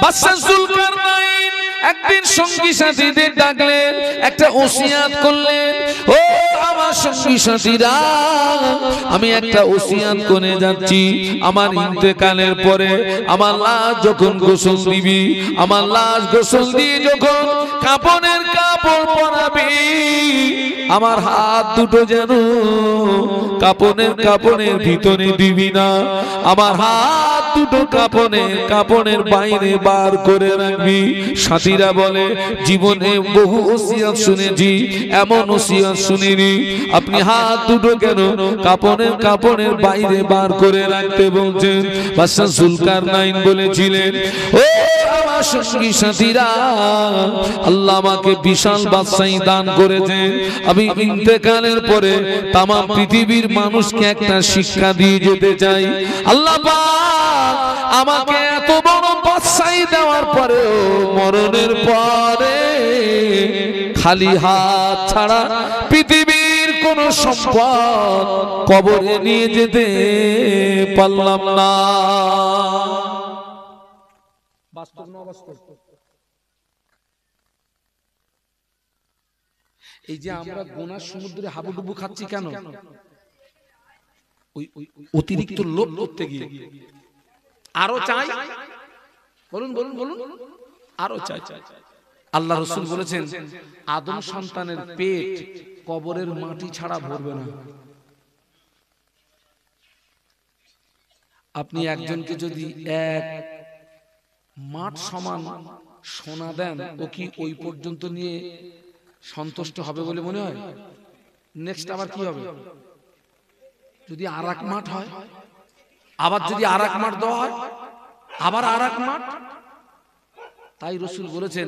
বাদশা জুলকারনাইন একদিন সঙ্গী সাথীদের ডাকলেন, একটা ওসিয়াত করলেন, ও আমার সঙ্গী সাথীরা, আমি একটা ওসিয়াত করে যাচ্ছি, আমার ইন্তেকালের পরে আমার লাশ যখন গোসল দিবি, আমার লাশ গোসল দিয়ে যখন কাপনের কাপড় পরাবি, আমার হাত দুটো যেন কাপনের ভিতরে দিবি না, আমার হাত দুটো কাপনের বাইরে বার করে রাখবি। সাথীরা বলে, জীবনে বহু ওসিয়ত শুনেছি, এমন ওসিয়ত শুনিনি, আপনি হাত দুটো কেন কাপনের বাইরে বার করে রাখতে বলছেন? বাদশা জুলকারনাইন বলেছিলেন, ও আমার সঙ্গী সাথীরা, আল্লাহ আমাকে বিশাল বাদশাহী দান করেছেন, আমি ইন্তেকালের পরে তাম পৃথিবীর মানুষকে একটা শিক্ষা দিয়ে যেতে চাই। আল্লাহ পাক আমাকে এত বড় বাদশাহী দেওয়ার পরেও মরণের পরে খালি হাত ছাড়া পৃথিবীর কোন সম্পদ কবরে নিয়ে যেতে পারলাম না। বাস্তব না বাস্তব? এই যে আমরা গুনার সমুদ্রে হাবুডুবু খাচ্ছি কেন? ওই অতিরিক্ত লোভ করতে গিয়ে। আরো চাই, বলুন বলুন বলুন, আরো চাই। আল্লাহ রাসূল বলেছেন, আদম সন্তানের পেট কবরের মাটি ছাড়া ভরবে না। আপনি একজনকে যদি এক মাঠ সমান সোনা দেন, ও কি ওই পর্যন্ত নিয়ে সন্তুষ্ট হবে বলে মনে হয়? নেক্সট আবার কি হবে? যদি আর এক মাঠ হয়, আবার যদি আর এক মাঠ দেওয়া হয়, আবার আর এক মাঠ। তাই রাসূল বলেছেন,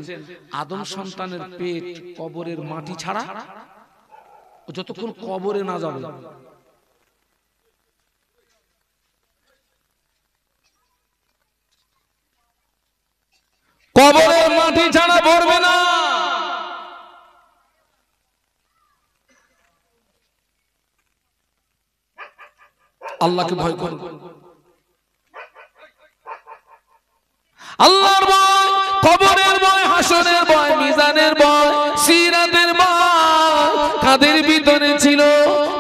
আদম সন্তানের পেট কবরের মাটি ছাড়া যতক্ষণ কবরে না যাবে, কবরের মাটি ছাড়া ভরবে না। আল্লাহকে ভয় করুন, আল্লাহর ভয়, কবরের ভয়, হাসরের ভয়, মিজানের ভয়, সিরাতের ভয় কাদের ভিতরে ছিল?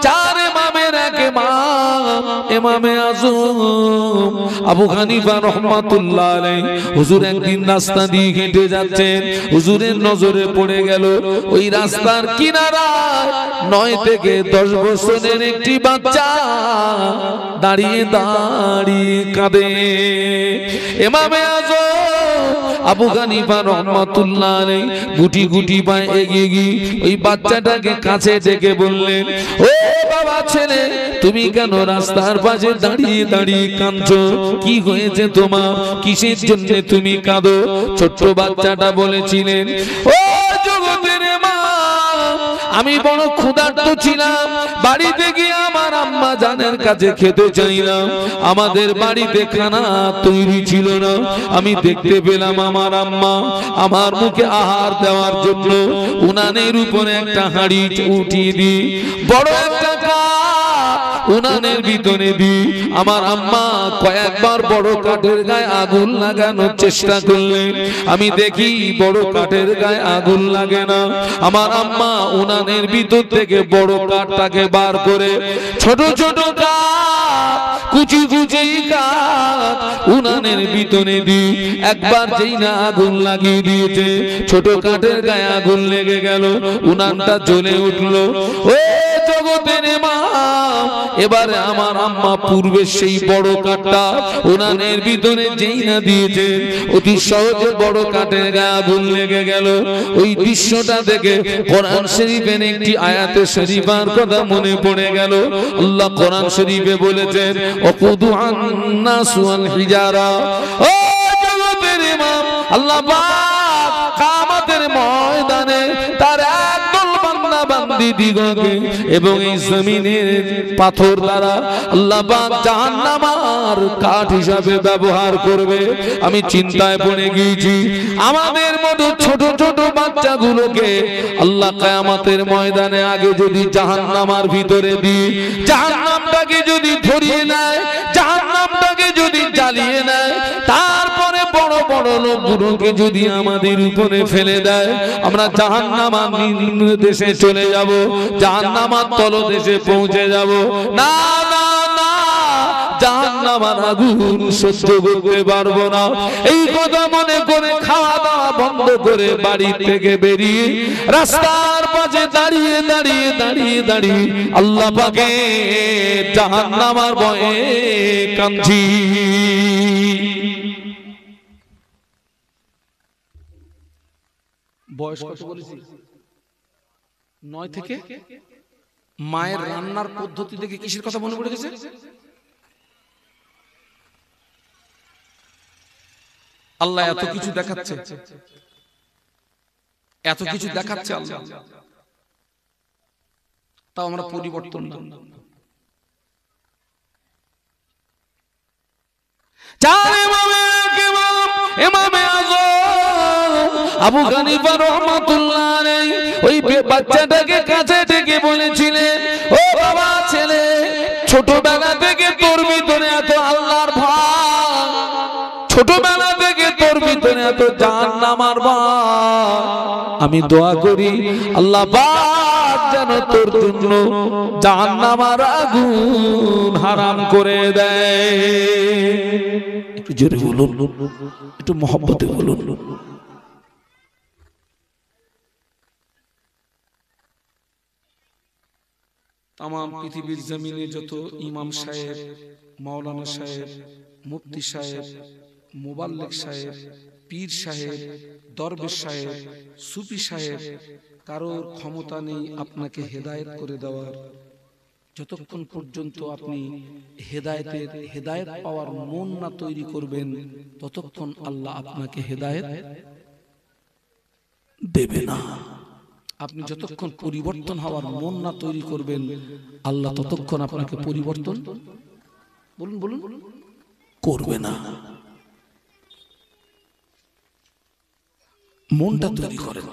চার ইমামের এক ইমাম, ইমামে আযম আবু হানিফা রাহমাতুল্লাহ আলাইহি। হুজুর একদিন রাস্তা দিয়ে হেঁটে যাচ্ছেন, হুজুরের নজরে পড়ে গেল ওই রাস্তার কিনারায় 9 থেকে 10 বছরের একটি বাচ্চা দাঁড়িয়ে দাঁড়িয়ে কাঁদে। ইমামে আযম আবু হানিফা রাহমাতুল্লাহ আলাইহি গুটি গুটি পায়ে এগিয়ে গিয়ে ওই বাচ্চাটাকে কাছে ডেকে বললেন, ও বাবা ছেলে, তুমি কেন রাস্তার পাশে দাঁড়িয়ে দাঁড়িয়ে কাঁদছো? কি হয়েছে তোমার? কিসের জন্য তুমি কাঁদো? ছোট্ট বাচ্চাটা বলেছিলেন, ও জগতের মা, আমি বড় ক্ষুধার্ত ছিলাম, বাড়িতে গিয়ে আমার আম্মা জানের কাছে খেতে চাইলাম, আমাদের বাড়িতে খানা তৈরি ছিল না, আমি দেখতে পেলাম আমার আম্মা আমার মুখে আহার দেওয়ার জন্য উনানের উপরে একটা হাঁড়ি উঠিয়ে দি, বড় একটা উনানের ভিতরে দি। আমার আম্মা কয়েকবার বড় কাঠের গায়ে আগুন লাগানোর চেষ্টা করলেন, আমি দেখি বড় কাঠের গায়ে আগুন লাগে না। আমার আম্মা উনানের ভিতর থেকে বড় কাঠটাকে বার করে ছোট ছোট কাঠ, কুচি কুচি কাঠ উনানের ভিতরে দি। একবার যেই না আগুন লাগিয়ে দিয়েছে, ছোট কাঠের গায়ে আগুন লেগে গেল, উনানটা জ্বলে উঠলো। ও জগতের মা, এবারে আমার আম্মা পূর্বে সেই বড় কাঠটা উনানের ভিতরে যেই না দিয়েছে, অতি সহজে বড় কাঠের গায়ে আগুন লেগে গেল। ওই দৃশ্যটা দেখে কোরআন শরীফের একটি আয়াতে শরীফার কথা মনে পড়ে গেল। আল্লাহ কোরআন শরীফে বলেছেন, ওয়াকুদু আন-নাসু ওয়াল হিজারা। ও জগতের ইমাম, আল্লাহ পাক কিয়ামতের ময়দানে তার একদল বান্দা বান্দি দিগকে এবং এই জমিনের পাথর দ্বারা আল্লাহ পাক জাহান্নামের কাঠ হিসাবে ব্যবহার করবে। আমি চিন্তায় পড়ে গিয়েছি, আমাদের মতো ছোট ছোট বাচ্চাগুলোকে আল্লাহ কিয়ামতের ময়দানে আগে যদি জাহান্নামের ভিতরে দিই, জাহান্নামটাকে যদি ধরিয়ে নেয়, জাহান্নামটাকে যদি জ্বালিয়ে নেয়, তারপরে বড় বড় পরলোকগুলোকে যদি আমাদের উপরে ফেলে দেয়, আমরা জাহান্নামের নিম্ন দেশে চলে যাব, জাহান্নামের তলদেশে পৌঁছে যাব। না না না, জাহান্নামের আগুন সহ্য করতে পারবো না। এই কথা মনে করে খাওয়া দাওয়া বন্ধ করে বাড়ি থেকে বেরিয়ে রাস্তার পাশে দাঁড়িয়ে দাঁড়িয়ে দাঁড়িয়ে দাঁড়িয়ে আল্লাহ পাকে জাহান্নামের ভয়ে কাঁদছি। বয়স কত বলেছি? 9 থেকে। মায়ের রান্নার পদ্ধতি থেকে কিসের কথা মনে পড়ে গেছে? আল্লাহ এত কিছু দেখাচ্ছে, এত কিছু দেখাচ্ছে আল্লাহ, তাও আমরা পরিবর্তন না। ইমামে আযম আবু হানিফা রাহমাতুল্লাহ আলাইহি ওই বাচ্চাটাকে কাছে ডেকে বলেছিলেন, ও বাবা ছেলে, ছোটবেলা থেকে তোর ভিতরে এত আল্লাহর ভয়, ছোটবেলা থেকে তোর ভিতরে এত জাহান্নামের ভয়, আমি দোয়া করি আল্লাহ পাক যেন তোর জন্য জাহান্নামের আগুন হারাম করে দেয়। একটু জোরে বলুন, একটু মহব্বতে বলুন। তামাম পৃথিবীর জমিনে যত ইমাম সাহেব, মাওলানা সাহেব, মুফতি সাহেব, মুবাল্লিগ সাহেব, পীর সাহেব, দরবেশ সাহেব, সুফি সাহেব, কারোর ক্ষমতা নেই আপনাকে হেদায়েত করে দেওয়ার। যতক্ষণ পর্যন্ত আপনি হেদায়েত পাওয়ার মন না তৈরি করবেন, ততক্ষণ আল্লাহ আপনাকে হেদায়েত দেবে না। আপনি যতক্ষণ পরিবর্তন হওয়ার মন না তৈরি করবেন, আল্লাহ ততক্ষণ আপনাকে পরিবর্তন বলুন বলুন করবে না। মনটা তৈরি করেন।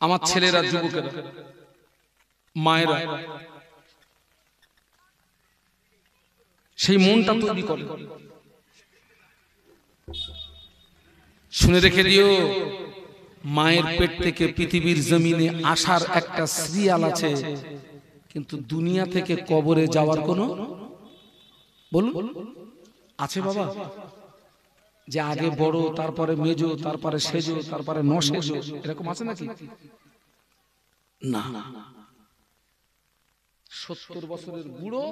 আমার ছেলেরা, যুবকেরা, মায়েরা সেই মনটা তৈরি করে। শুনে রেখে দিও, মায়ের পেট থেকে পৃথিবীর জমিনে আসার একটা সিরিয়াল আছে, কিন্তু দুনিয়া থেকে কবরে যাওয়ার কোনো বলুন আছে বাবা? যে আগে বড়, তারপরে মেজো, তারপরে সেজো, তারপরে নসেজো, এরকম আছে নাকি? না। 70 বছরের বুড়ো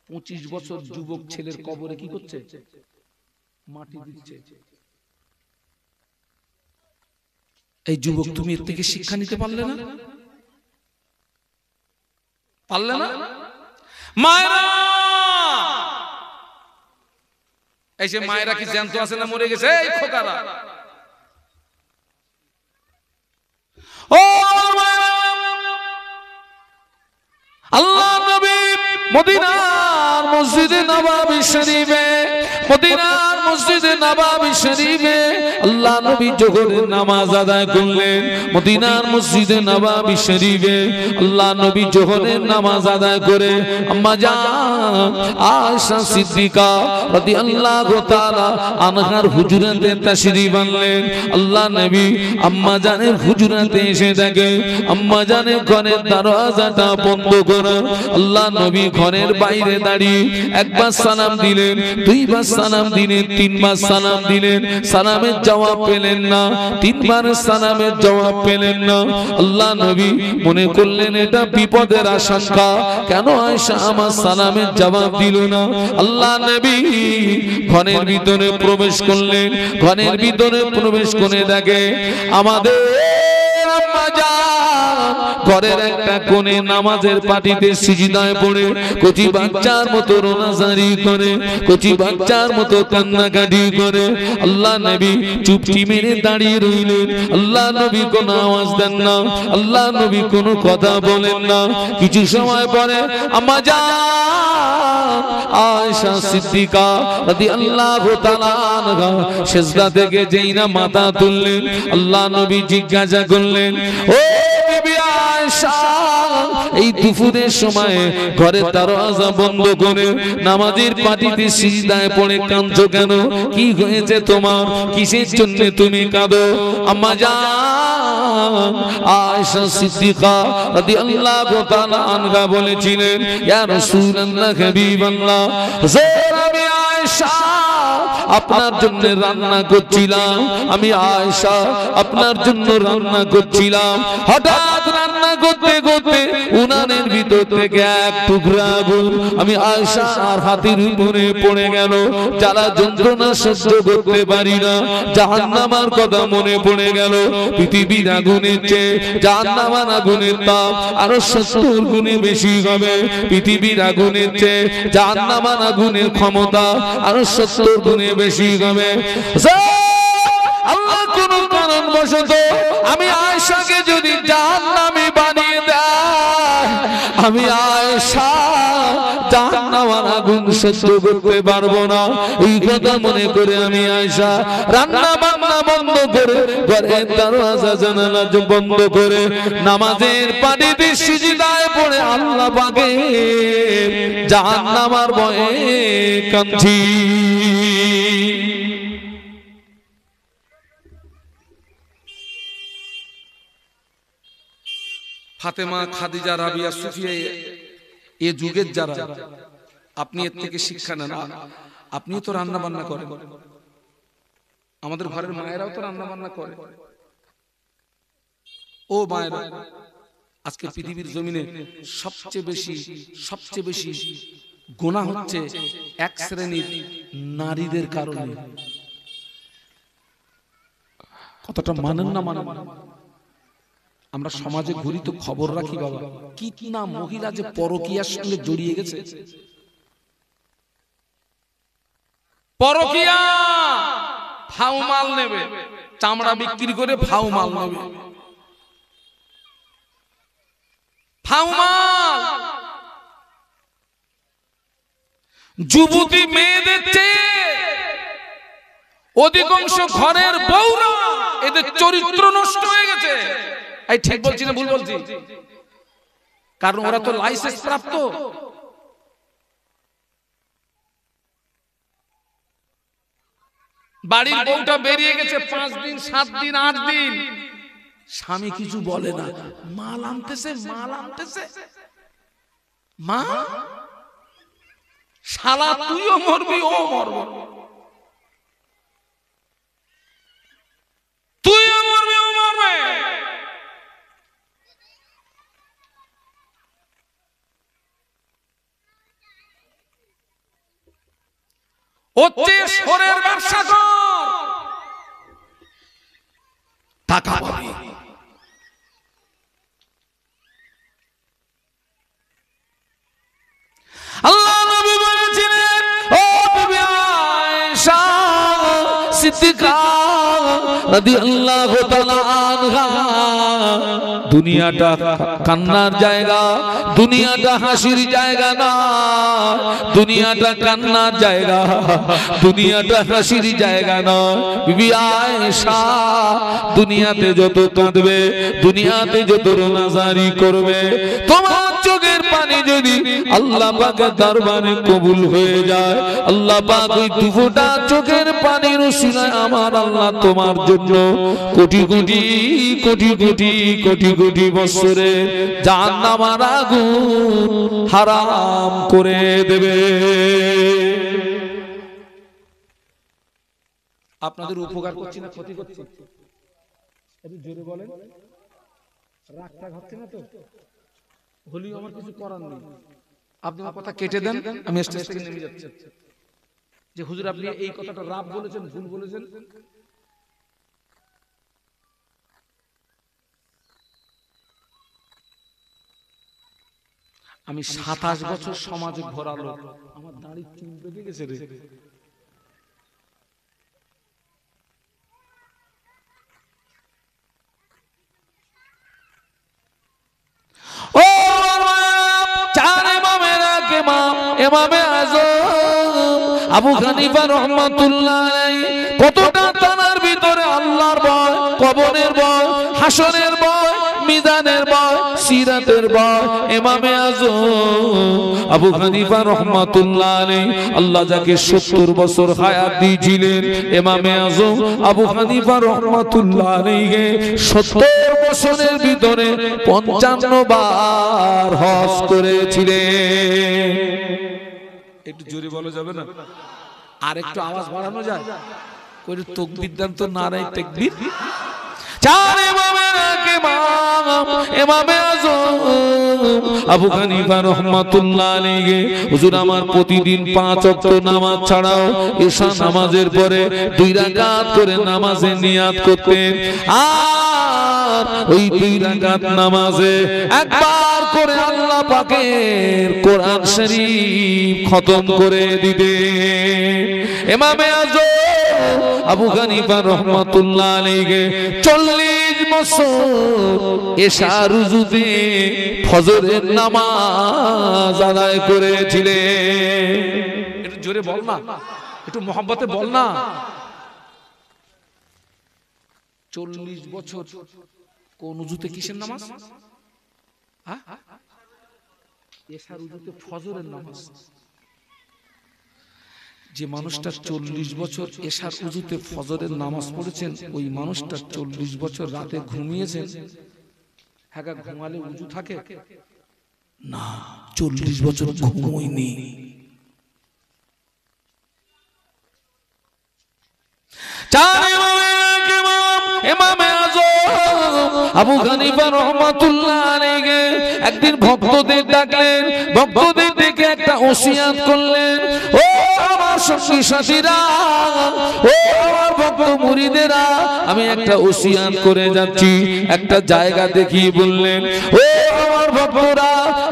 25 বছর যুবক ছেলের কবরে কি করছে? মাটি দিচ্ছে। এই যুবক, তুমি এর থেকে শিক্ষা নিতে পারলে না? পারলে না? মায়েরা, এই যে মায়েরা কি জ্যান্ত আছে না মরে গেছে? এই খোকারা, ও আল্লাহ নবী মদিনার মসজিদে নববী শরীফে, মদিনার মসজিদে নববী শরীফে আল্লাহ নবী জোহরের নামাজ আদায় করলেন। মদিনার মসজিদে নববী শরীফে আল্লাহ নবী জোহরের নামাজ আদায় করে আম্মা জান আয়েশা সিদ্দিকা রাদিয়াল্লাহু তাআলা আনহার হুজরাতে তাশরীফ আনলেন। আল্লাহ নবী আম্মা জানের হুজরাতে এসে দেখে আম্মা জানের ঘরের দরজাটা বন্ধ করা। আল্লাহ নবী ঘরের বাইরে দাঁড়িয়ে একবার সালাম দিলেন, দুইবার সালাম দিলেন, তিনবার সালাম দিলেন, সালামের জবাব পেলেন না, তিনবার সালামের জবাব পেলেন না। আল্লাহ নবী মনে করলেন এটা বিপদের আশঙ্কা, কেন আয়েশা আমার সালামের জবাব দিল না? আল্লাহ নবী ঘরের ভিতরে প্রবেশ করলেন। ঘরের ভিতরে প্রবেশ করে দেখে আমাদের আম্মা জান ঘরের একটা কোণে নামাজের পাটিতে সিজদায় পড়ে কচি বাচ্চার মতো রোনাজারি করে, কচি বাচ্চার মতো কান্নাকাটি করে। আল্লাহ নবী চুপটি মেরে দাঁড়িয়ে রইলেন। আল্লাহ নবী কোনো আওয়াজ দেন না, আল্লাহ নবী কোনো কথা বলেন না। কিছু সময় পরে আম্মা জান আয়েশা সিদ্দিকা রাদিয়াল্লাহু তাআলা আনহা সিজদা থেকে যেই না মাথা তুললেন, আল্লাহ নবী জিজ্ঞাসা করলেন, ও বিবি আয়েশা এই দুপুরের সময় ঘরের দরজা বন্ধ করে নামাজের পাটিতে সিজদায় পড়ে কাঁদছো কেন? কি হয়েছে তোমার? কিসের জন্য তুমি কাঁদো? আম্মা জান আয়েশা সিদ্দিকা রাদিয়াল্লাহু তাআলা আনহা বলেছিলেন, ইয়া রাসূলুল্লাহ হাবিবাল্লাহ, হুজুর আমি আয়েশা আপনার জন্য রান্না করছিলাম, আমি আয়েশা আপনার জন্য রান্না করছিলাম, হঠাৎ রান্না করতে করতে উনানের ভিতর থেকে এক টুকরা আগুন আমি আয়েশা আর হাতের উপরে পড়ে গেল। যারা যন্ত্রণা সহ্য করতে পারি না, জাহান্নামের কথা মনে পড়ে গেল। পৃথিবীর আগুনের চেয়ে জাহান্নামের আগুনের তাপ আরো 70 গুণে বেশি হবে। পৃথিবীর আগুনের চেয়ে জাহান্নামের আগুনের ক্ষমতা আরো 70 গুণে বেশি হবে। আল্লাহ কোন কারণবশত আমি আয়েশাকে যদি জাহান্নামী বানিয়ে দেয়, আমি আয়েশা জাহান্নামের আগুন সহ্য করতে পারবো না। এই কথা মনে করে আমি আয়েশা রান্না বান্না বন্ধ করে ঘরের দরজা জানালা বন্ধ করে নামাজের পানিতে সিজদায় পড়ে আল্লাহ পাকের জাহান্নামের ভয়ে কাঁদছি। ফাতেমা, খাদিজা, রাবিয়া, সুফিয়া এ যুগের যারা, আপনি এর থেকে শিক্ষা নেন। আপনিও তো রান্না বান্না করেন, আমাদের ঘরের মায়েরাও তো রান্না বান্না করে। ও মায়েরা, আজকে পৃথিবীর জমিনে সবচেয়ে বেশি গুনাহ হচ্ছে এক শ্রেণীর নারীদের কারণে। কতটা মানেন না মানেন? আমরা সমাজে ঘুরি তো খবর রাখি বাবা, কি না মহিলা যে পরকীয়ার সঙ্গে জড়িয়ে গেছে। পরকীয়া, ফাউ মাল নেবে, চামড়া বিক্রি করে ফাউ মাল নেবে, ফাউ মাল। যুবতী মেয়েদের চেয়ে অধিকাংশ ঘরের বউরা এদের চরিত্র নষ্ট হয়ে গেছে। এই ঠিক বলছি না ভুল বলছি? কারণ ওরা তো লাইসেন্স প্রাপ্ত। বাড়ির বউটা বেরিয়ে গেছে 5 দিন 7 দিন 8 দিন, স্বামী কিছু বলে না, মাল আনতেছে মা, শালা তুইও মরবি ও মরবে, তুইও মরবি ও মরবে। হচ্ছে সরের ব্যবসা কর, টাকা পাবি। আল্লাহ নবী বলেছিলেন, ও বিবি আয়েশা সিদ্দিকা রাদিয়াল্লাহু তাআলা আনহা, দুনিয়াটা কান্নার জায়গা, দুনিয়াটা হাসির জায়গা না। দুনিয়াটা কান্নার জায়গা, দুনিয়াটা হাসির জায়গা না। বিবি আয়েশা দুনিয়াতে যত কাঁদবে, দুনিয়াতে যত রোনাজারি করবে, তোমার চোখের পানি যদি আল্লাহ পাকের দরবারে কবুল হয়ে যায়, আল্লাহ পাক ওই দুফোঁটা চোখের পানির উসিলায় আমার আল্লাহ তোমার জন্য কোটি কোটি কোটি কোটি কোটি কোটি বছরে জাহান্নামের আগুন হারাম করে দেবে। আপনাদের উপকার করছি না ক্ষতি করছি? একটু জোরে বলেন, রাগটা হচ্ছে না তো? হলেও আমার কিছু করার নেই, আপনি আমার কথা কেটে দেন, আমি স্টেজ থেকে নেমে যাচ্ছি। যে হুজুর আপনি এই কথাটা রাব বলেছেন, ভুল বলেছেন। আমি 27 বছর সমাজে ঘোরা লোক, আমার দাড়ি চুল পেকে গেছে রে। ও চার ইমামের ইমাম ইমামে আযম আবু হানিফা রাহমাতুল্লাহ আলাইহি কতটা তানার ভিতরে আল্লাহর ভয়, কবরের ভয়, হাসরের ভয়, মিজানের ভয়, সিরাতের ভয়। ইমামে আযম আবু হানিফা রাহমাতুল্লাহ আলাইহি আল্লাহ যাকে 70 বছর হায়াত দিয়েছিলেন, ইমামে আযম আবু হানিফা রাহমাতুল্লাহ আলাইহি 70 বছরের ভিতরে 55 বার হজ করেছিলেন। একটু জোরে বলা যাবে না? আর একটু আওয়াজ বাড়ানো যায়? করে তাকবীর দেন তো, নারায়ে তাকবীর। চার ইমামের এক ইমাম ইমামে আযম আবু হানিফা রাহমাতুল্লাহ আলাইহি হুজুর আমার প্রতিদিন 5 ওয়াক্ত নামাজ ছাড়াও ঈশা নামাজের পরে 2 রাকাত করে নামাজে নিয়াত করতেন, আর ওই 2 রাকাত নামাজে একবার করে আল্লাহ পাকের কোরআন শরীফ খতম করে দিতেন। ইমামে আযম আবু হানিফা রাহমাতুল্লাহ আলাইহি 40 বছর ঈশা রুজুতে ফজরের নামাজ আদায় করেছিলেন। একটু জোরে বল না, একটু মহব্বতে বল না। 40 বছর কোন উজুতে কিসের নামাজ? ঈশা রুজুতে ফজরের নামাজ। যে মানুষটা 40 বছর ঈশার উজুতে ফজরের নামাজ পড়েছেন, ওই মানুষটা 40 বছর রাতে ঘুমিয়েছেন। হ্যাঁ, ঘুমালে উজু থাকে না, 40 বছর ঘুমোয়নি। ইমামে আযম আবু হানিফা রাহমাতুল্লাহ আলাইহি একদিন ভক্তদের ডাকলেন, ভক্তদের ডেকে একটা ওসিয়াত করলেন, ও আমার সঙ্গী সাথীরা, ও আমার ভক্ত মুরিদেরা, আমি একটা ওসিয়াত করে যাচ্ছি। একটা জায়গা দেখিয়ে বললেন, ও আমার ভক্তরা,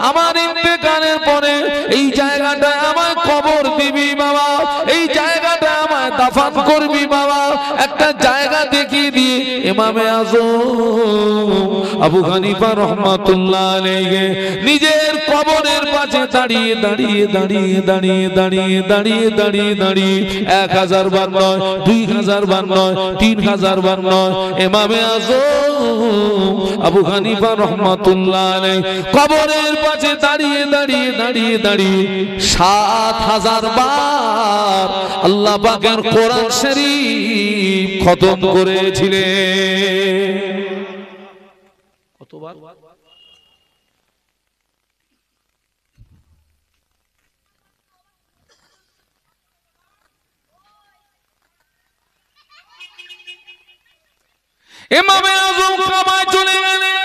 আমার ইন্তেকালের পরে এই জায়গাটায় আমায় কবর দিবি বাবা, এই জায়গাটা আমায় দাফন করবি বাবা। একটা জায়গা দেখিয়ে দিয়ে ইমামে আযম আবু হানিফা রাহমাতুল্লাহ আলাইহি নিজের কবরের পাশে দাঁড়িয়ে দাঁড়িয়ে দাঁড়িয়ে দাঁড়িয়ে দাঁড়িয়ে দাঁড়িয়ে দাঁড়িয়ে দাঁড়িয়ে 1000 বার নয়, 2000 বার নয়, 3000 বার নয়, ইমামে আযম আবু হানিফা রাহমাতুল্লাহ আলাইহি কবরের পাশে দাঁড়িয়ে দাঁড়িয়ে দাঁড়িয়ে দাঁড়িয়ে 7000 বার আল্লাহ পাকের কোরআন শরীফ খতম করেছিলেন। কতবার? ইমামে আযম কাবায় চলে গেলেন,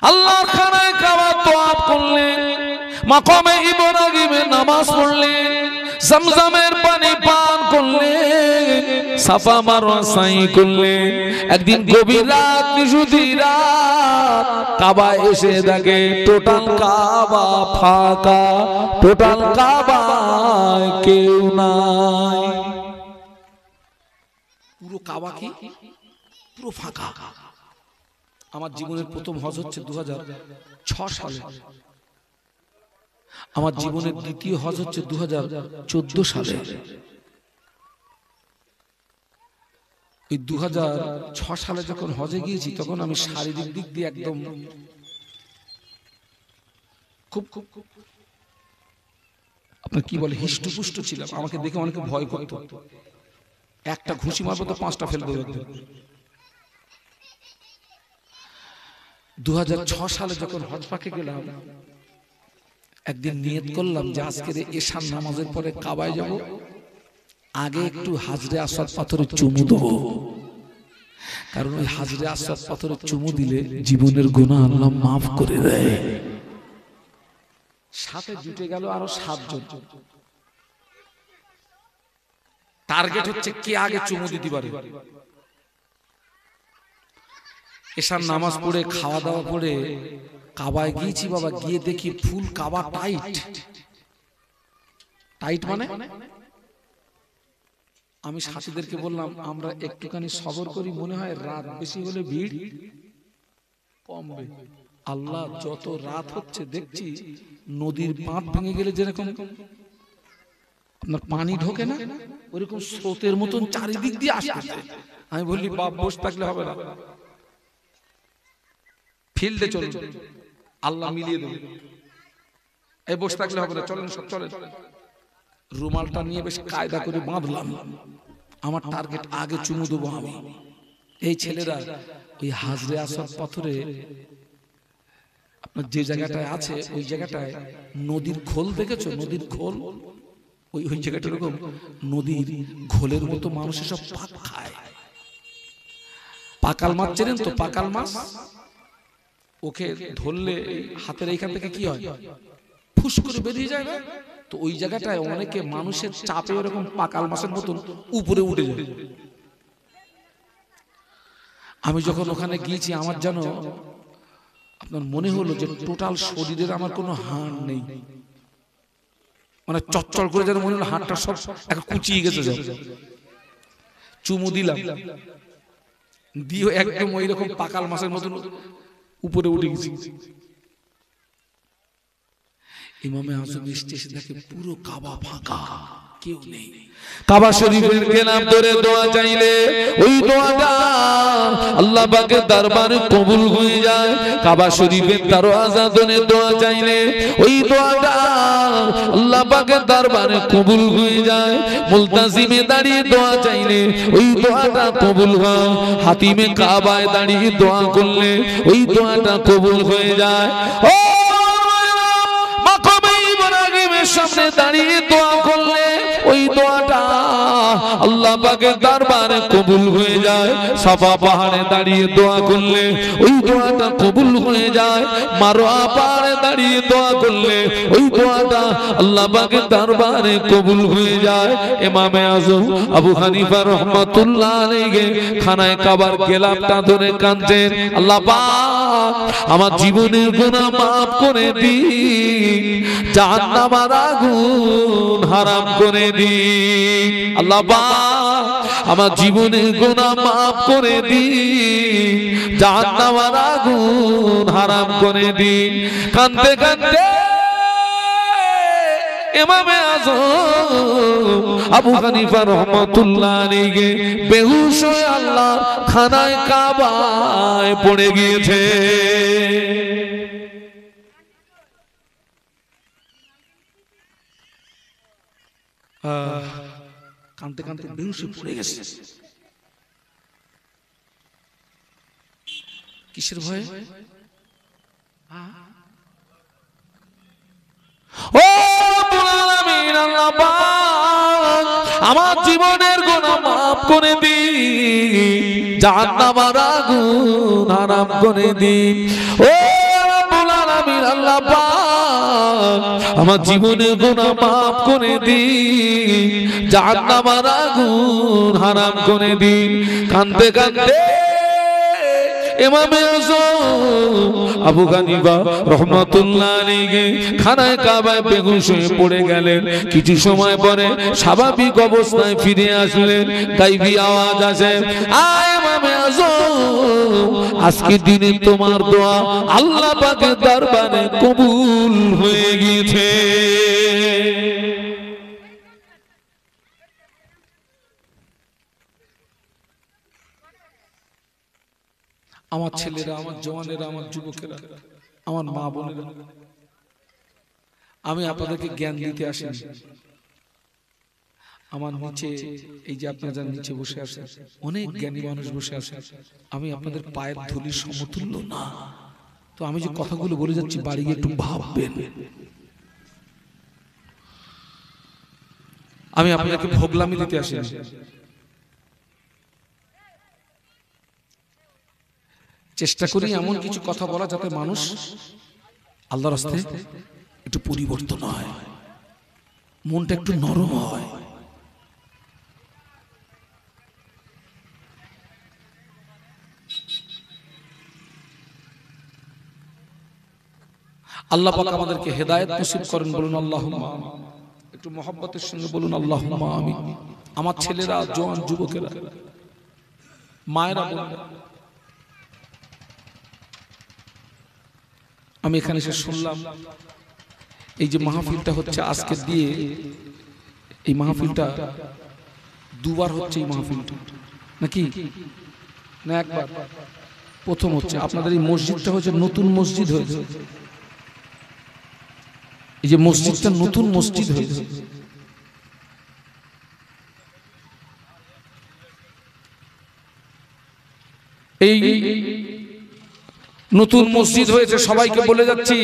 আল্লাহর খানায় কাবা তওয়াফ করলেন, মাকামে ইব্রাহিমে নামাজ পড়লেন, জমজমের পানি পান করলেন, সাফা মারওয়া সাই করলেন। একদিন গভীর রাত, নিশুতি রাত, কাবায় এসে দেখে টোটাল কাবা ফাঁকা, টোটাল কাবায় কেউ নাই। পুরো কাবা কি পুরো ফাঁকা। আমার জীবনের প্রথম হজ হচ্ছে 2006 সালে, আমার জীবনের দ্বিতীয় হজ হচ্ছে 2014 সালে। এই 2006 সালে যখন হজে গিয়েছি, তখন আমি শারীরিক দিক দিয়ে একদম খুব আপনার কি বলে হিষ্টপুষ্ট ছিলাম। আমাকে দেখে অনেকে ভয় করত, একটা ঘুষি মারবো তো 5টা ফেলে দেবো। 2006 সালে যখন হজ পাকে গেলাম, একদিন নিয়ত করলাম যে আজকের ঈশার নামাজের পরে কাবায় যাব, আগে একটু হাজরে আসওয়াদ পাথরের চুমু দেবো, কারণ ওই হাজরে আসওয়াদ পাথরের চুমু দিলে জীবনের গুনাহ আল্লাহ মাফ করে দেয়। সাথে জুটে গেল আরো 7 জন। টার্গেট হচ্ছে কে আগে চুমু দিতে পারে। ঈশার নামাজ পড়ে খাওয়া দাওয়া করে কাবায় গিয়েছি বাবা, গিয়ে দেখি ফুল কাবা টাইট। টাইট মানে আমি সাথীদেরকে বললাম, আমরা একটুখানি সবর করি, মনে হয় রাত বেশি হলে ভিড় কমবে। আল্লাহ, যত রাত হচ্ছে দেখছি নদীর বাঁধ ভেঙে গেলে যেরকম আপনার পানি ঢোকে না, ওরকম স্রোতের মতন চারিদিক দিয়ে আসতেছে। আমি বললি বাপ বসে থাকলে হবে না, ফিল্ডে চলুন, আল্লাহ মিলিয়ে দেবে। এই বসে থাকলে হবে না, চলেন সব চলেন। রুমালটা নিয়ে বেশ কায়দা করে বাঁধলাম, আমার টার্গেট আগে চুমু দেবো আমি। এই ছেলেরা ওই হাজরে আসর পাথরে আপনার যে জায়গাটায় আছে, ওই জায়গাটায় নদীর খোল দেখেছো? নদীর খোল, ওই ওই জায়গাটা এরকম নদীর ঘোলের মতো মানুষ সব পাক খায়। পাকাল মাছ চেনেন তো? পাকাল মাছ, ওকে ধরলে হাতের এইখান থেকে কি হয়, ফুস করে বেরিয়ে যায় না? তো ওই জায়গাটায় অনেকে মানুষের চাপে এরকম পাকাল মাছের মতন উপরে উঠে যায়। আমি যখন ওখানে গিয়েছি, আমার যেন আপনার মনে হলো যে টোটাল শরীরের আমার কোনো হাড় নেই, মানে চচ্চল করে যেন মনে হলো হাড়টা সব একটা কুচিয়ে গেছে। চুমু দিলাম, দিয়ে একদম ওই রকম পাকাল মাছের মতন উপরে উঠে গেছি। ইমামে আজম স্টেশন থেকে পুরো কাবা ফাঁকা, কেউ নেই। কাবা শরীফের গেলাম ধরে দোয়া চাইলে ওই দোয়াটা আল্লাহ পাকের দরবারে কবুল হয়ে যায়। কাবা শরীফের দরওয়াজা ধরে দোয়া চাইলে ওই দোয়াটা আল্লাহ পাকের দরবারে কবুল হয়ে যায়। মুলতাজিমে দাঁড়িয়ে দোয়া চাইলে ওই দোয়াটা কবুল হয়। হাতিমে কাবায় দাঁড়িয়ে দোয়া করলে ওই দোয়াটা কবুল হয়ে যায়। ও সামনে দাঁড়িয়ে দোয়া করলে ওই দোয়াটা আল্লাহ পাকের দরবারে কবুল হয়ে যায়। সাফা পাহাড়ে দাঁড়িয়ে দোয়া করলে ওই দোয়াটা কবুল হয়ে যায়। মারওয়া পাহাড়ে দাঁড়িয়ে দোয়া করলে ওই দোয়াটা আল্লাহ পাকের দরবারে কবুল হয়ে যায়। ইমামে আজম আবু হানিফা রাহমাতুল্লাহ আলাইহি খানায় কাবার গেলাপটা ধরে কাঁদছেন, আল্লাহ পাক আমার জীবনের গুনাহ মাফ করে দিন, জাহান্নামের আগুন হারাম করে দিন। আল্লাহ পাক আমার জীবনের গুনাহ মাফ করে দিন, জাহান্নামের আগুন হারাম করে দিন। কাঁদতে কাঁদতে ইমামে আজম আবু হানিফা রাহমাতুল্লাহ আলাইহি বেহুশ হয়ে আল্লাহ খানায় কাবায় পড়ে গিয়েছে। কাঁদতে কাঁদতে বেহুশ পড়ে গেছে। কিসের ভয়ে? ও আলামিন, আল্লাহ পাক আমার জীবনের গুনাহ মাফ করে দিন, জাহান্নামের আগুন হারাম করে দিন। ও রব্বুল আলামিন, আল্লাহ পাক আমার জীবনের গুনাহ মাফ করে দিন, জাহান্নামের আগুন হারাম করে দিন। কাঁদতে কাঁদতে ইমামে আজম আবু হানিফা রাহমাতুল্লাহ আলাইহি খানায় কাবায় বেহুশ হয়ে পড়ে গেলেন। কিছু সময় পরে স্বাভাবিক অবস্থায় ফিরে আসলেন। গায়বী আওয়াজ আসে, আয় ইমামে আজম, আজকে দিনে তোমার দোয়া আল্লাহ পাকের দরবারে কবুল হয়ে গিয়েছে। আমার ছেলেরা, আমার জওয়ানেরা, আমার যুবকেরা, আমার মা বোনেরা, আমি আপনাদেরকে জ্ঞান দিতে আসিনি। আমার নিচে এই যে আপনারা যারা নিচে বসে আছেন, অনেক জ্ঞানী মানুষ বসে আছে। আমি আপনাদের পায়ের ধুলির সমতুল্য না। তো আমি যে কথাগুলো বলে যাচ্ছি বাড়ি গিয়ে একটু ভাববেন। আমি আপনাদেরকে ভোগলামি দিতে আসিনি। চেষ্টা করি এমন কিছু কথা বলা যাতে মানুষ আল্লাহর রাস্তায় একটু পরিবর্তন হয়, মনটা একটু নরম হয়। আল্লাহ পাক আমাদেরকে হেদায়েত নসিব করেন, বলুন আল্লাহুম্মা আমিন। একটু মহব্বতের সঙ্গে বলুন আল্লাহুম্মা আমিন। আমার ছেলেরা, জওয়ান যুবকেরা, মায়েরা, বোনেরা, আমি এখানে এসে শুনলাম এই যে মাহফিলটা হচ্ছে আজকে দিয়ে এই মাহফিলটা দুবার হচ্ছে, এই মাহফিলটা নাকি না একবার? প্রথম হচ্ছে আপনাদের এই মসজিদটা হচ্ছে নতুন মসজিদ হয়েছে, এই যে মসজিদটা নতুন মসজিদ হয়েছে। এই নতুন মসজিদ হয়েছে, সবাইকে বলে যাচ্ছি,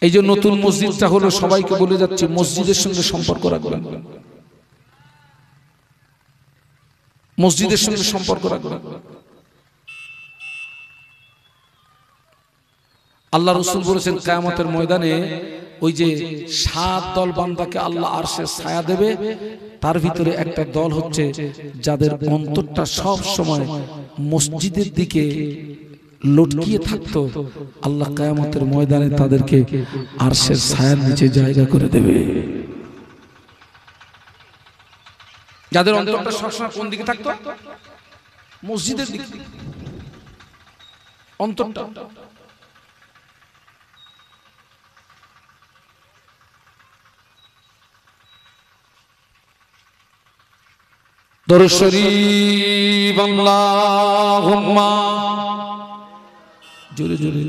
এই যে নতুন মসজিদটা হলো সবাইকে বলে যাচ্ছি মসজিদের সঙ্গে সম্পর্ক রাখবেন, মসজিদের সঙ্গে সম্পর্ক রাখবেন। আল্লাহ রাসূল বলেছেন কিয়ামতের ময়দানে ওই যে 7 দল বান্দাকে আল্লাহ আরশের ছায়া দেবে, তার ভিতরে একটা দল হচ্ছে যাদের অন্তরটা সব সময় মসজিদের দিকে লটকিয়ে থাকতো, আল্লাহ কিয়ামতের ময়দানে তাদেরকে আরশের ছায়ার নিচে জায়গা করে দেবে। যাদের অন্তরটা সবসময় কোন দিকে থাকতো? মসজিদের দিকে অন্তরটা। দরুদ শরীফ আল্লাহুম্মা, জোরে জোরে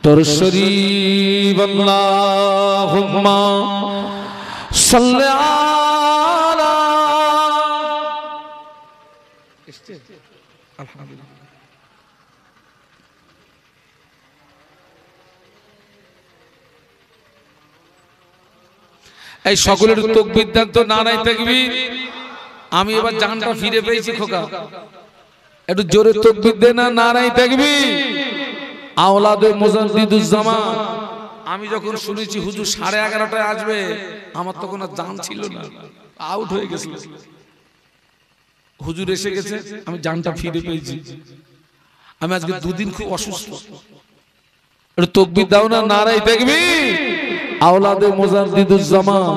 দরুদ শরীফ আল্লাহুম্মা সাল্লি আলা। আলহামদুলিল্লাহ। এই সকলের তাকবীর দেন তো, নারায়ে তাকবীর। আমি এবার জানটা ফিরে পেয়েছি খোকা, একটু জোরে তাকবীর দেন না, নারায়ে তাকবীর। আওলাদে মুজাদ্দিদুজ জামান, আমি যখন শুনেছি হুজুর 11:30টায় আসবে, আমার তখন আর জান ছিল না, আউট হয়ে গেছিল। হুজুর এসে গেছে, আমি জানটা ফিরে পেয়েছি। আমি আজকে 2 দিন খুব অসুস্থ, একটু তাকবীর দাও না, নারায়ে তাকবীর। আওলাদে মুজাদ্দিদুজ জামান,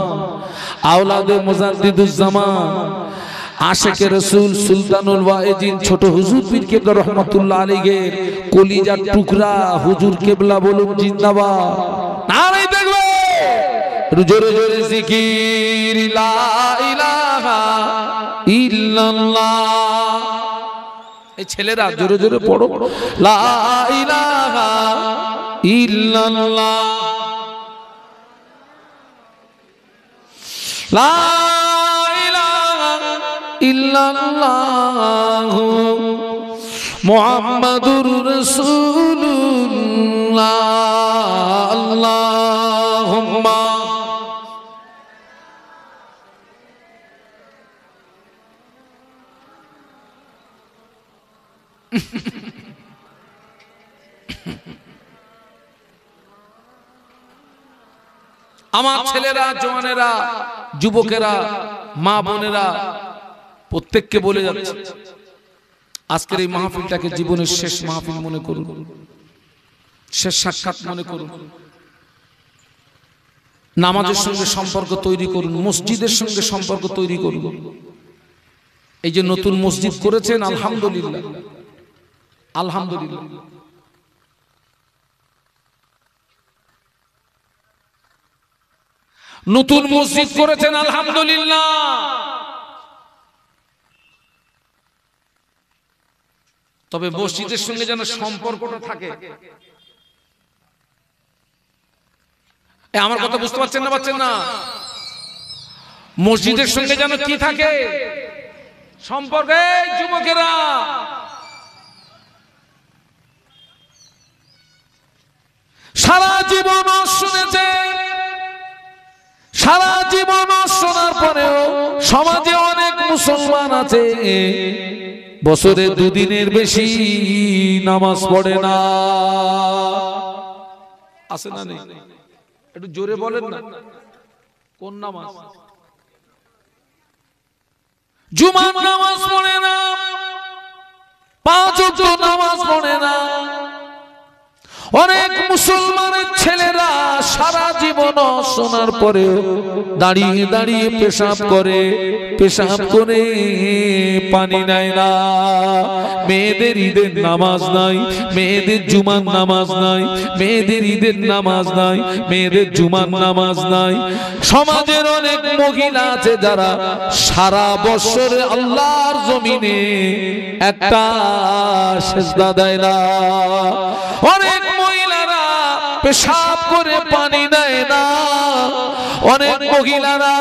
আওলাদে মুজাদ্দিদুজ জামান, আশিকে রাসূল সুলতানুল ওয়াইজিন ছোট হুজুর পীর কেবলা রহমাতুল্লাহ আলাইহির কলিজার টুকরা হুজুর কেবলা বলুন জিন্দাবাদ, নারায়ে তাকবীর। জোরে জোরে জিকির লা ইলাহা ইল্লাল্লাহ। এই ছেলেরা জোরে জোরে পড়ো, লা ইলাহা ইল্লাল্লাহ, লা ইলাহা ইল্লাল্লাহু মুহাম্মাদুর রাসূলুল্লাহ। আল্লাহুম্মা আমার ছেলেরা, জওয়ানেরা, যুবকেরা, মা বোনেরা প্রত্যেককে বলে যাচ্ছে আজকের এই মাহফিলটাকে জীবনের শেষ মাহফিল মনে করুন, শেষ সাক্ষাৎ মনে করুন। নামাজের সঙ্গে সম্পর্ক তৈরি করুন, মসজিদের সঙ্গে সম্পর্ক তৈরি করুন। এই যে নতুন মসজিদ করেছেন, আলহামদুলিল্লাহ, আলহামদুলিল্লাহ। নতুন মসজিদ করেছেন, আলহামদুলিল্লাহ। তবে মসজিদের সঙ্গে যেন সম্পর্কটা থাকে। আমার কথা বুঝতে পারছেন না? পাচ্ছেন না? মসজিদের সঙ্গে যেন কি থাকে? সম্পর্ক। যুবকেরা, সারা জীবন শুনেছে, সারা জীবন শোনার পরেও সমাজে অনেক মুসলমান আছে বছরে 2 দিনের বেশি নামাজ পড়ে না। আছে না নেই? একটু জোরে বলেন না, কোন নামাজ? জুমার নামাজ পড়ে না, 5 ওয়াক্ত নামাজ পড়ে না, অনেক মুসলমানের ছেলেরা সারা জীবন শোনার পরেও দাঁড়িয়ে দাঁড়িয়ে পেশাব করে পানি নেয় না। মেয়েদের ঈদের নামাজ নাই, মেয়েদের জুমার নামাজ নাই, মেয়েদের ঈদের নামাজ নাই, মেয়েদের জুমার নামাজ নাই। সমাজের অনেক মহিলা আছে যারা সারা বছরে আল্লাহর জমিনে একটা সেজদা দেয় না। অনেক মহিলারা পেশাব করে পানি দেয় না, অনেক মহিলারা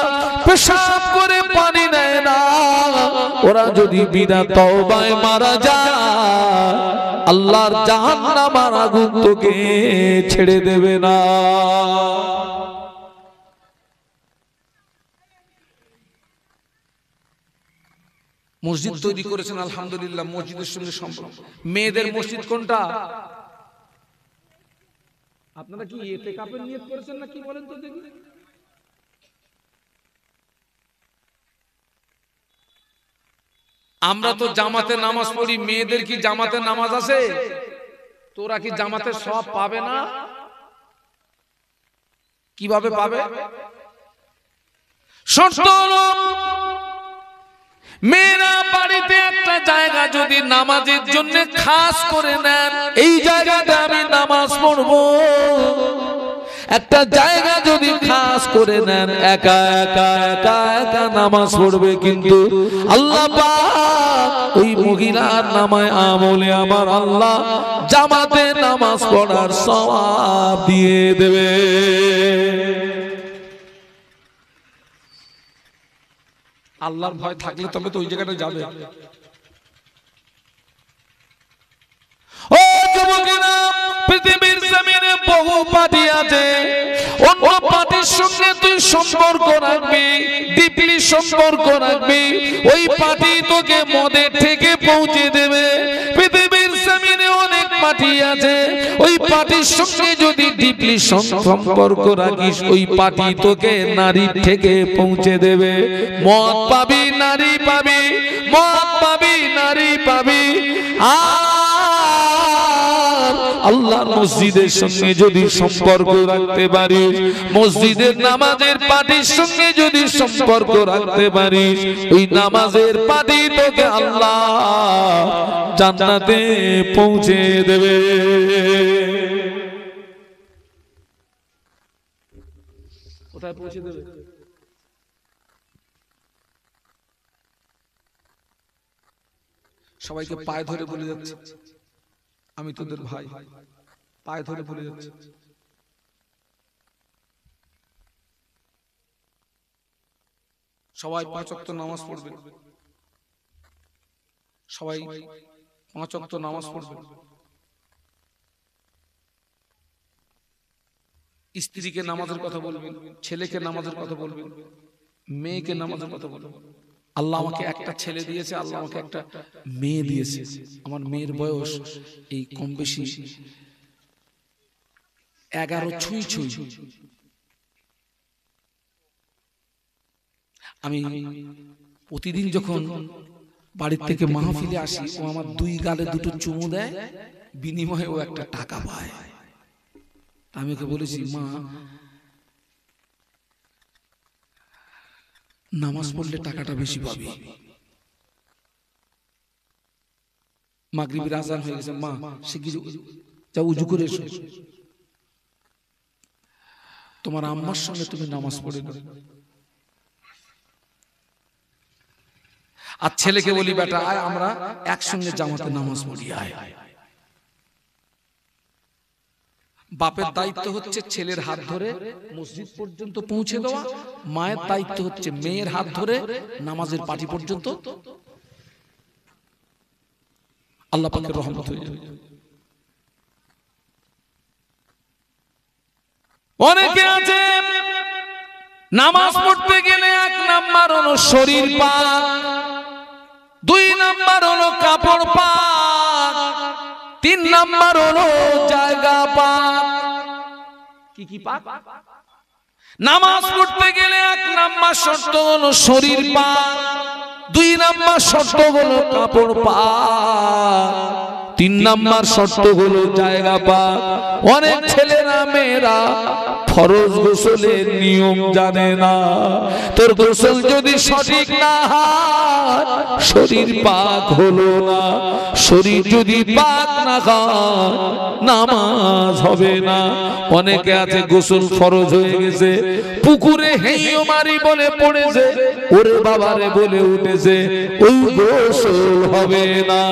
পেশাব করে পানি দেয় না। ওরা যদি বিনা তওবায় মারা যায় আল্লাহর জাহান্নামের আগুন তোকে ছেড়ে দেবে না। মসজিদ তৈরি করেছেন আলহামদুলিল্লাহ, মসজিদের সঙ্গে সম্পর্ক। মেয়েদের মসজিদ কোনটা? আপনারা কি ইতিকাফের নিয়ত করেছেন না কি বলেন তো দেখি? আমরা তো জামাতে নামাজ পড়ি, মেয়েদের কি জামাতে নামাজ আছে? তোরা কি জামাতের সওয়াব পাবে না? কিভাবে পাবে? শর্ত হলো মেয়েরা বাড়িতে একটা জায়গা যদি নামাজের জন্য খাস করে নেন, এই জায়গাটা আমি নামাজ পড়বো, একটা জায়গা যদি খাস করে নেন, একা একা একা একা নামাজ পড়বে, কিন্তু আল্লাহ পাক ওই মহিলার নামায় আমলে আমার আল্লাহ জামাতে নামাজ পড়ার সওয়াব দিয়ে দেবে। আল্লাহর ভয় থাকলে তবে তো ওই জায়গাটা যাবে। ও যুবকেরা, পৃথিবীর জমিনে বহু পার্টি আছে, অন্য পার্টির সঙ্গে তুই সম্পর্ক রাখবি, ডিপলি সম্পর্ক রাখবি, ওই পার্টি তোকে মদের থেকে পৌঁছে দেবে। পৃথিবীর জমিনে অনেক পার্টি আছে, ওই পার্টির সঙ্গে যদি ডিপলি সম্পর্ক রাখিস ওই পার্টি তোকে নারীর থেকে পৌঁছে দেবে। মদ পাবি, নারী পাবি, মদ পাবি, নারী পাবি। আল্লাহর মসজিদের সঙ্গে যদি সম্পর্ক রাখতে পারিস, মসজিদের নামাজের পার্টির সঙ্গে যদি সম্পর্ক রাখতে পারিস, ওই নামাজের পার্টি তোকে আল্লাহ জান্নাতে পৌঁছে দেবে। কোথায় পৌঁছে দেবে? সবাইকে পায়ে ধরে বলে যাচ্ছে, আমি তোদের ভাই, পায়ে ধরে বলে যাচ্ছে। সবাই 5 ওয়াক্ত নামাজ পড়বে, সবাই 5 ওয়াক্ত নামাজ পড়বে। স্ত্রীকে নামাজের কথা বলবেন, ছেলেকে নামাজের কথা বলবেন, মেয়েকে নামাজের কথা বলবেন। আল্লাহ আমাকে একটা ছেলে দিয়েছে, আল্লাহ আমাকে একটা মেয়ে দিয়েছে। আমার মেয়ের বয়স এই কম বেশি 11 ছুঁই। আমি প্রতিদিন যখন বাড়ির থেকে মাহফিলে আসি, ও আমার 2 গালে 2টো চুমু দেয়, বিনিময়ে ও একটা টাকা পায়। আমি ওকে বলেছি, মা নামাজ পড়লে টাকাটা বেশি পাবি। মাগরিবের আযান হয়ে গেছে, মা শিগগির যাও উযু করে এসো, তোমার আম্মার সঙ্গে তুমি নামাজ পড়ে নাও। আর ছেলেকে বলি, বেটা আয় আমরা একসঙ্গে জামাতে নামাজ পড়ি, আয়। বাপের দায়িত্ব হচ্ছে ছেলের হাত ধরে মসজিদ পর্যন্ত পৌঁছে দেওয়া, মায়ের দায়িত্ব হচ্ছে মেয়ের হাত ধরে নামাজের পাটি পর্যন্ত। আল্লাহ পাকের রহমত হয়ে যাবে। অনেকে আছে নামাজ পড়তে গেলে 1 নাম্বার হলো শরীর পাক, 2 নাম্বার হলো কাপড় পাক, 3 নাম্বার হলো জায়গা পাক। কি পাক? নামাজ পড়তে গেলে 1 নাম্বার শর্ত হলো শরীর পাক, 2 নাম্বার শর্ত হলো কাপড় পাক, 3 নাম্বার শর্ত হলো জায়গা পাক। অনেক ছেলেরা মেয়েরা ফরজ গোসলের নিয়ম জানে না। তোর গোসল যদি সঠিক না হয় শরীর পাক হলো না, শরীর যদি পাক না হয় নামাজ হবে না। অনেকে আছে গোসল ফরজ হয়ে গেছে, পুকুরে হেইও মারি বলে পড়েছে, ওরে বাবারে বলে উঠেছে, ওই গোসল হবে না।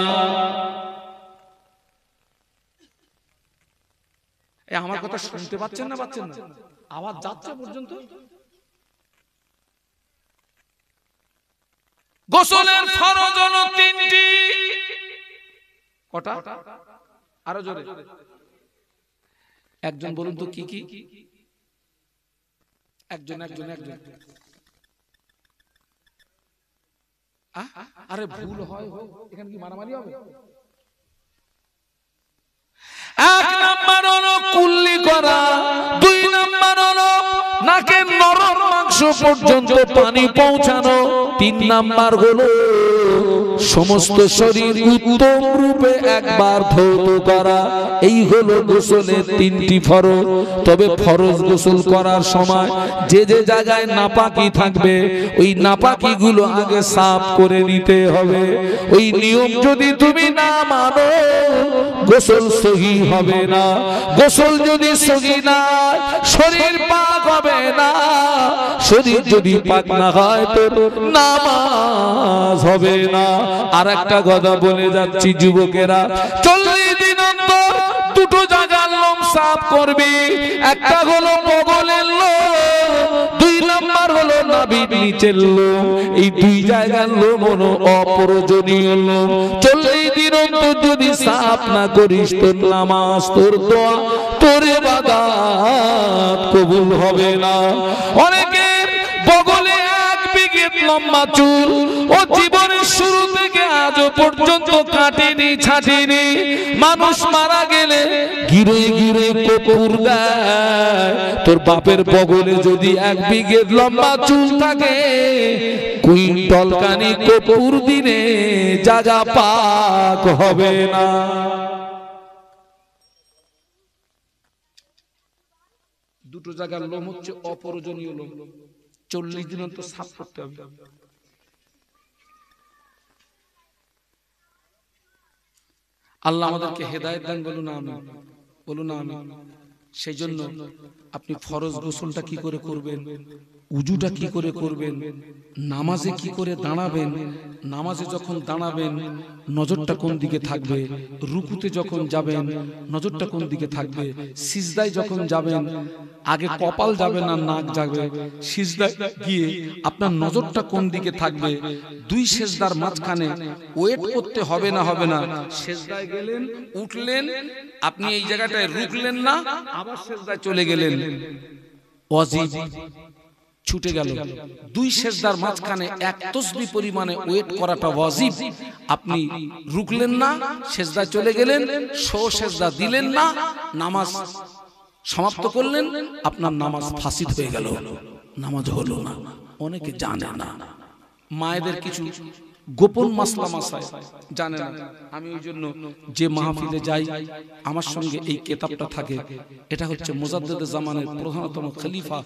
আমার কথা শুনতে পাচ্ছেন না? পাচ্ছেন না? আওয়াজ যাচ্ছে পর্যন্ত? গোসলের ফরজ হলো 3টি। কটা? আরো জোরে একজন বলুন তো কি কি? একজন একজন একজন। আরে ভুল হয়, এখানে কি মারামারি হবে? 1 নাম্বার হলো কুল্লি করা, 2 নাম্বার হলো নাকের নরম মাংস পর্যন্ত পানি পৌঁছানো, 3 নাম্বার হলো সমস্ত শরীর উত্তম রূপে একবার ধৌত করা। এই হলো গোসলের 3টি ফরজ। তবে ফরজ গোসল করার সময় যে যে জায়গায় নাপাকি থাকবে ওই নাপাকি গুলো আগে সাফ করে নিতে হবে। ওই নিয়ম যদি তুমি না মানো গোসল সহি হবে না। গোসল যদি সহি না শরীর পাক হবে না, শরীর যদি পাক না হয় তো নামাজ হবে না। আর একটা কথা বলে যাচ্ছি যুবকেরা, 40 দিন অন্তর 2টো জায়গার লোম সাফ করবি। একটা হলো বগলের লোম, 2 নাম্বার হলো নাভির নিচের লোম। এই 2 জায়গার লোম হলো অপ্রয়োজনীয় লোম। 40 দিন অন্তর যদি সাফ না করিস তোর নামাজ, তোর দোয়া, তোর ইবাদত কবুল হবে না। অনেকের বগলে 1 বিঘে লম্বা চুল, ও জীবনের শুরু থেকে আজও পর্যন্ত কাটেনি ছাটেনি। মানুষ মারা গেলে গিরে গিরে কপুর দেয়। তোর বাপের বগলে যদি 1 বিঘে লম্বা চুল থাকে, কুইন্টাল কানি কপুর দিনে জায়গা পাক হবে না। দুটো জায়গার লোম হচ্ছে অপ্রয়োজনীয় লোম, 40 দিন অন্তর সাফ করতে হবে। আল্লাহ আমাদেরকে হেদায়েত দান, বলুন আমিন, বলুন আমিন। সেই জন্য আপনি ফরজ গোসলটা কি করে করবেন, উজুটা কি করে করবেন, নামাজে কি করে দাঁড়াবেন, নামাজে যখন দাঁড়াবেন নজরটা কোন দিকে থাকবে, রুকুতে যখন যাবেন নজরটা কোন দিকে থাকবে, সিজদায় যখন যাবেন আগে কপাল যাবে না নাক যাবে, সিজদায় গিয়ে আপনার নজরটা কোন দিকে থাকবে, 2 সেজদার মাঝখানে ওয়েট করতে হবে না হবে না, সেজদায় গেলেন উঠলেন আপনি এই জায়গাটায় রুকলেন না, আবার সেজদায় চলে গেলেন, ওয়াজিব ছুটে গেল। 2 সেজদার মাঝখানে 1 তাসবিহ পরিমাণে ওয়েট করাটা ওয়াজিব। আপনি রুকলেন না, সেজদায় চলে গেলেন, সেজদা দিলেন না, নামাজ সমাপ্ত করলেন, আপনার নামাজ ফাসিদ হয়ে গেল, নামাজ হলো না। অনেকে জানে না, মায়েদের কিছু গোপন মাসলা মাসায় জানে না। আমি ওই জন্য যে মাহফিলে যাই আমার সঙ্গে এই কিতাবটা থাকে। এটা হচ্ছে মুজাদ্দিদে জামানের প্রধানতম খলিফা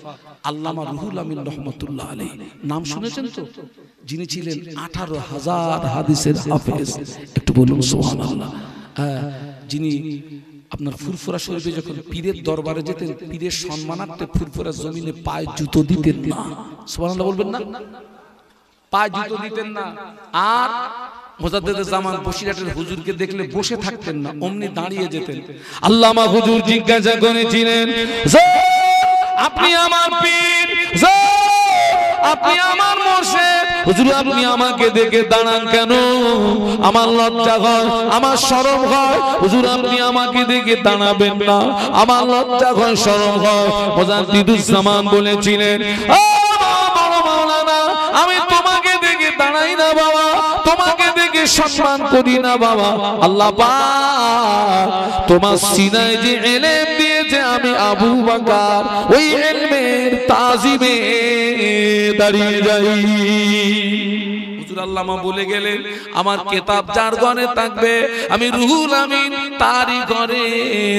আল্লামা রুহুল আমিন রহমাতুল্লাহ আলাইহি। নাম শুনেছেন তো? যিনি ছিলেন 18,000 হাদিসের হাফেজ। একটু বলুন সুবহানাল্লাহ। যিনি আপনার ফুরফুরা শরীফে যখন পীরের দরবারে যেতেন, পীরের সম্মানার্থে ফুরফুরা জমিনে পায়ে জুতো দিতেন না। সুবহানাল্লাহ বলবেন না? পায়ে জুতো দিতেন না। আর মুজাদ্দিদে জামান বসিরহাটের হুজুরকে দেখলে বসে থাকতেন না, অমনি দাঁড়িয়ে যেতেন। আল্লামা হুজুর জিজ্ঞাসা করেছিলেন, আপনি আমার পীর, আপনি আমার মুর্শিদ, হুজুর আপনি আমাকে দেখে দাঁড়ান কেন? আমার লজ্জা হয়, আমার শরম হয়। হুজুর আপনি আমাকে দেখে দাঁড়াবেন না, আমার লজ্জা হয়, শরম হয়। মুজাদ্দিদুস জামান বলেছিলেন, আমি তোমাকে দেখে দাঁড়াই না বাবা, তোমাকে দেখে সম্মান করি না বাবা। আল্লাহ পাক তোমার সিনায় যে ইলম দিয়েছে, আমি আবু বকর ওই ইলমের তাজিমে দাঁড়িয়ে যাই। হুজুর আল্লামা বলে গেলেন আমার কিতাব যার ঘরে থাকবে আমি রুহুল আমিন তারই ঘরে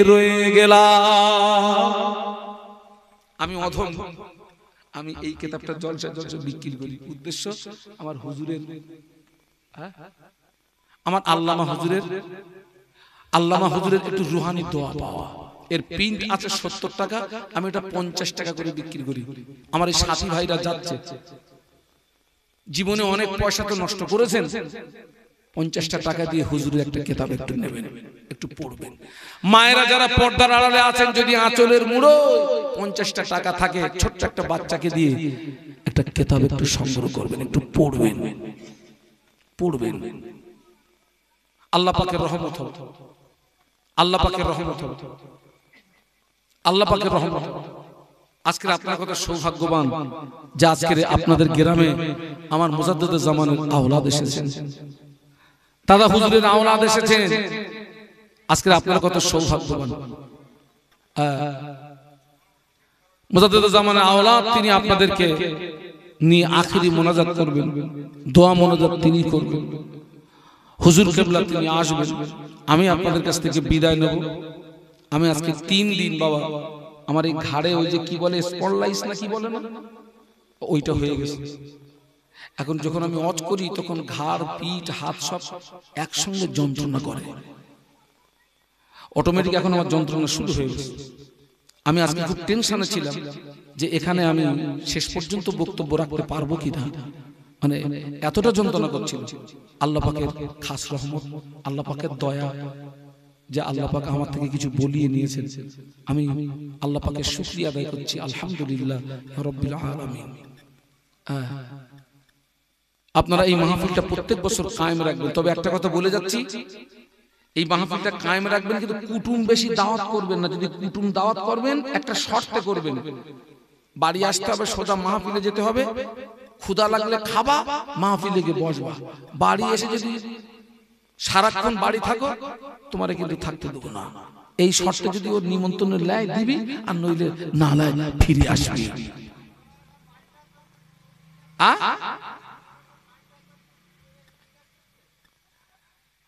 রয়ে গেলাম। আমি অধম, আমি এই কিতাবটা জলসা জলসা বিক্রি করি, উদ্দেশ্য আমার হুজুরের, আমার আল্লামা হুজুরের একটু রুহানি দোয়া পাওয়া। এর প্রিন্ট আছে 70 টাকা, আমি এটা 50 টাকা করে বিক্রি করি। আমার এই সাথী ভাইরা যাচ্ছে, জীবনে অনেক পয়সা তো নষ্ট করেছেন, 50টা টাকা দিয়ে হুজুরের একটা কিতাব একটু নেবেন, একটু পড়বেন। মায়েরা যারা পর্দার আড়ালে আছেন, যদি আঁচলের মুড়ো 50টা টাকা থাকে, ছোট্ট একটা বাচ্চাকে দিয়ে একটা কিতাব একটু সংগ্রহ করবেন, একটু পড়বেন। আল্লাহ পাকের রহমত হবে, আল্লাহ পাকের রহমত হবে, আল্লাহ পাকের রহমত হবে। আজকে আপনার কথা সৌভাগ্যবান যে আজকে আপনাদের গ্রামে আমার মুজাদ্দিদুল জামানের আওলাদ এসেছেন, দাদা হুজুরের আওলাদ এসেছেন। আজকে আপনার কথা সৌভাগ্যবান, মুজাদ্দিদুল জামানের আওলাদ, তিনি আপনাদেরকে নিয়ে আখিরি মোনাজাত করবেন, দোয়া মোনাজাত তিনি করবেন। হুজুর কিবলা তিনি আসবেন, আমি আপনাদের কাছ থেকে বিদায় নেব। আমি আজকে 3 দিন বাবা আমার এই ঘাড়ে ওই যে কি বলে স্পন্ডলাইটিস না কি বলে না, ওইটা হয়ে গেছে। এখন যখন আমি ওয়াজ করি তখন ঘাড়, পিঠ, হাত সব একসঙ্গে যন্ত্রণা করে, অটোমেটিক এখন আমার যন্ত্রণা শুরু হয়ে গেছে। আমি আজকে খুব টেনশনে ছিলাম যে এখানে আমি শেষ পর্যন্ত বক্তব্য রাখতে পারবো কিনা, মানে এতটা যন্ত্রণা করছিল। আল্লাহ পাকের খাস রহমত, আল্লাহ পাকের দয়া যে আল্লাহ পাক আমার থেকে কিছু বলিয়ে নিয়েছেন। আমি আল্লাহ পাকের শুকরিয়া আদায় করছি, আলহামদুলিল্লাহ রাব্বিল আলামিন। আপনারা এই মাহফিলটা প্রত্যেক বছর কায়েম রাখবেন। তবে একটা কথা বলে যাচ্ছি, এই মাহফিলটা কায়েম রাখবেন, কিন্তু কুটুম বেশি দাওয়াত করবেন না। যদি কুটুম দাওয়াত করবেন একটা শর্তে করবেন, বাড়ি আসতে হবে, সোজা মাহফিলে যেতে হবে, ক্ষুধা লাগলে খাবা, মাহফিলে গিয়ে বসবা। বাড়ি এসে যদি সারাক্ষণ বাড়ি থাকো তোমারে কিন্তু থাকতে দেবো না। এই শর্তে যদি ওর নিমন্ত্রণের লাই দিবি, আর নইলে না লাই ফিরে আসবি।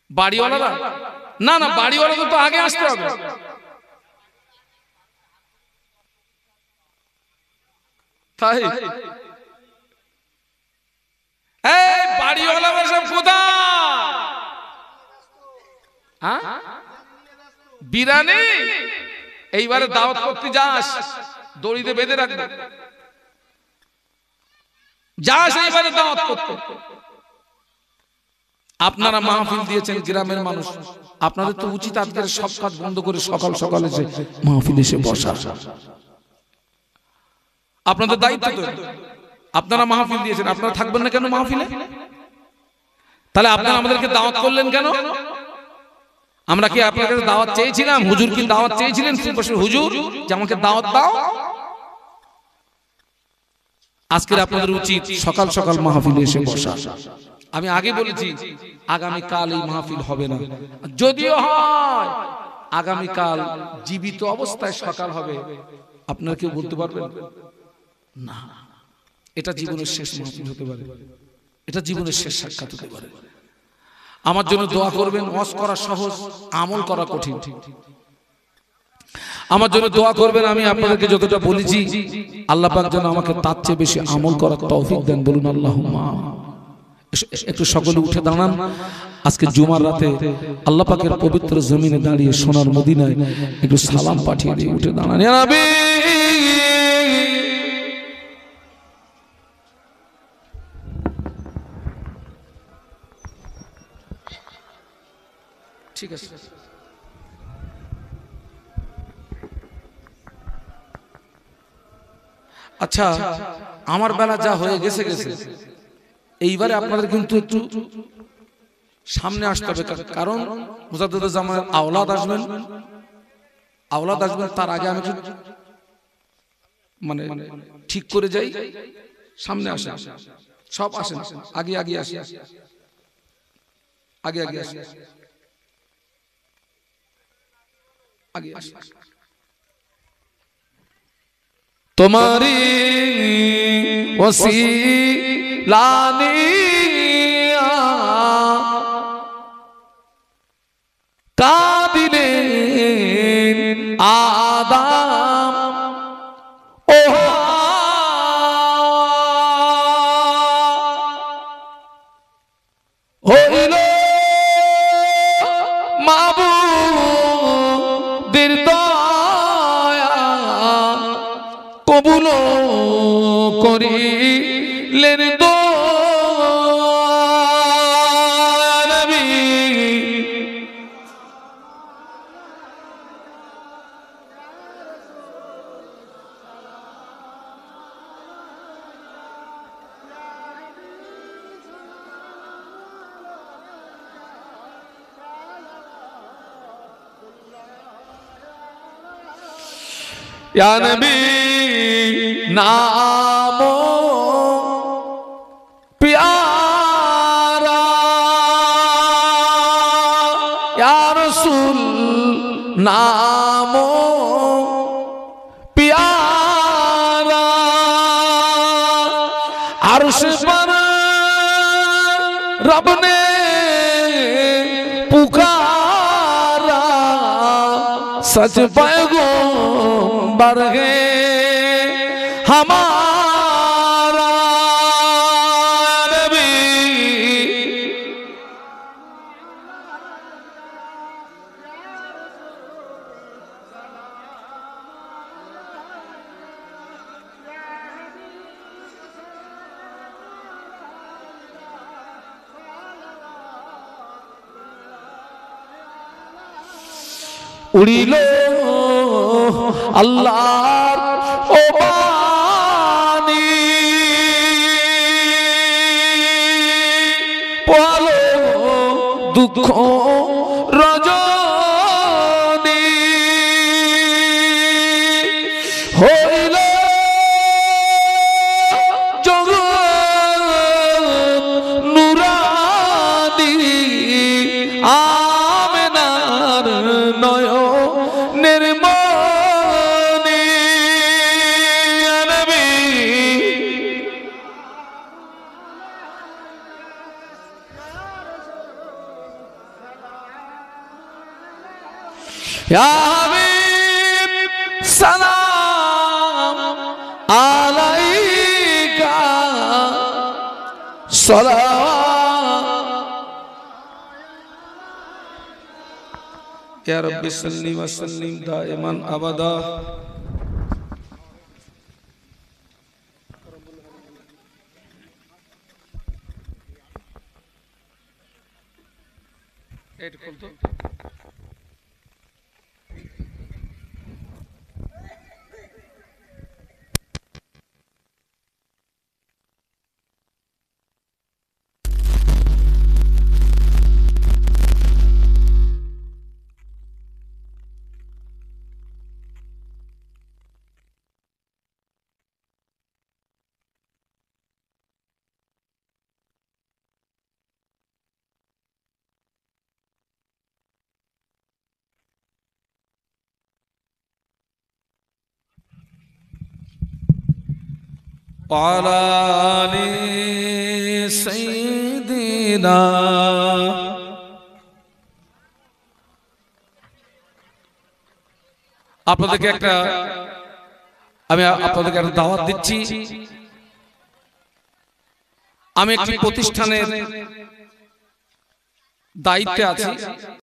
বাড়িওয়ালারা না, না বাড়িওয়ালাদের তো আগে আসতে হবে। তাই এই বাড়িওয়ালারা সব কোথায়? বিরানি এইবারে দাওয়াত করতে যাস, দড়িতে বেঁধে রাখবে, যাস এইবারে দাওয়াত করতে। আপনারা মাহফিল দিয়েছেন গ্রামের মানুষ, আপনাদের তো উচিত আজকের সব কাজ বন্ধ করে সকাল সকাল এসে মাহফিল এসে বসা। আপনাদের দায়িত্ব তো। আপনারা মাহফিল দিয়েছেন, আপনারা থাকবেন না কেন মাহফিলে? তাহলে আপনারা আমাদেরকে দাওয়াত করলেন কেন? আমরা কি আপনার কাছে দাওয়াত চেয়েছিলাম? হুজুর কি দাওয়াত চেয়েছিলেন? হুজুর যে আমাকে দাওয়াত দাও। আজকের আপনাদের উচিত সকাল সকাল মাহফিলে এসে বসা। আমি আগে বলেছি আগামীকাল এই মাহফিল হবে না, যদিও হয় আগামীকাল জীবিত অবস্থায় সকাল হবে। আপনারা কেউ বলতে পারবেন না? এটা জীবনের শেষ মাহফিল হতে পারে, এটা জীবনের শেষ সাক্ষাৎ হতে পারে। আমার জন্য দোয়া করবেন। ওয়াজ করা সহজ, আমল করা কঠিন। আমার জন্য দোয়া করবেন। আমি আপনাদেরকে যতটা বলেছি আল্লাহ পাক যেন আমাকে তার চেয়ে বেশি আমল করার তৌফিক দেন। বলুন আল্লাহুম্মা। একটু সকলে উঠে দাঁড়ান। আজকে জুমার রাতে আল্লাহ পাকের পবিত্র জমিনে দাঁড়িয়ে সোনার মদিনায় একটু সালাম পাঠিয়ে দিয়ে উঠে দাঁড়ান। ইয়া নবী, ঠিক আছে। আচ্ছা, আমার বেলা যা হয়ে গেছে গেছে, এইবারে আপনাদের কিন্তু একটু সামনে আসতে হবে, কারণ মুজাদ্দিদুল জামানের আওলাদ আসবেন, তার আগে আমি মানে ঠিক করে যাই। সামনে আসেন, সব আসেন, আগে আগে আসেন, আগে আগে আসেন, আগে আসেন। তোমারি ওসিলানি কাঁদিলেন আদম ও হইল মাবুদের দয়া কবুল করিলেন या नबी नामो प्यारा या रसूल नामो प्यारा अर्श पर रब ने पुकारा सच पैगंबर है हमारा नबी उड़िल अल्लाहर ओ बानी पोलो दुख रजनी हইল जगत नुरानी आमेनार नयনের মনি নবী ইয়া হাবিব সালাম আলাইকা সালাওয়াত या रब्बी सल्ली व सल्लिम दाइमान अबदा एट खोल तो وعلى آل سيدنا আপনাদেরকে একটা আমি আপনাদেরকে একটা দাওয়াত দিচ্ছি আমি একটি প্রতিষ্ঠানের দায়িত্বে আছি